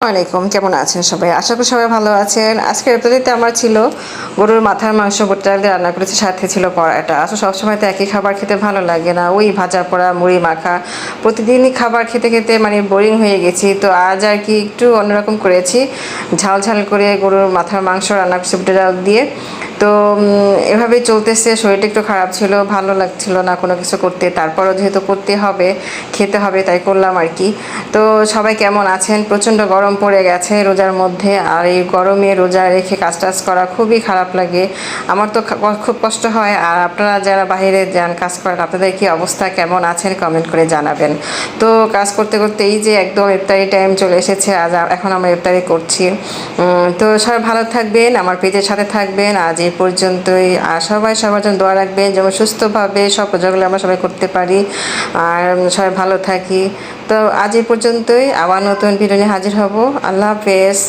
ওয়ালাইকুম, কেমন আছেন সবাই? আশা করি সবাই ভালো আছেন। আজকের ইফতারিতে আমার ছিল গরুর মাথার মাংস বুট ডাল দিয়ে রান্না করেছি, সাথে ছিল পরোটা। আসলে সবসময় তো একই খাবার খেতে ভালো লাগে না, ওই ভাজা পোড়া মুড়ি মাখা প্রতিদিনই খাবার খেতে খেতে মানে বোরিং হয়ে গেছি। তো আজ আর কি একটু অন্যরকম করেছি, ঝাল ঝাল করে গরুর মাথার মাংস রান্না করেছি বুট ডাল দিয়ে। তো এভাবেই চলতেছে। শরীরটা একটু খারাপ ছিল, ভালো লাগছিল না কোনো কিছু করতে, তারপরও যেহেতু করতে হবে, খেতে হবে, তাই করলাম আর কি। তো সবাই কেমন আছেন? প্রচণ্ড গরম পড়ে গেছে রোজার মধ্যে, আর এই গরমে রোজা রেখে কাজ টাজ করা খুবই খারাপ লাগে। আমার তো খুব কষ্ট হয়। আর আপনারা যারা বাইরে যান কাজ করেন, আপনাদের কি অবস্থা, কেমন আছেন কমেন্ট করে জানাবেন। তো কাজ করতে করতে এই যে একদম ইফতারি টাইম চলে এসেছে, এখন আমরা ইফতারি করছি। তো সবাই ভালো থাকবেন, আমার পেজের সাথে থাকবেন। আজ এই পর্যন্তই। আর সবাই সবার জন্য দোয়া রাখবেন যেমন সুস্থভাবে সব রোজাগুলো আমরা সবাই করতে পারি আর সবাই ভালো থাকি। তো আজ এই পর্যন্তই, আবার নতুন ভিডিও নিয়ে হাজির হব। আল্লাহ হাফেজ।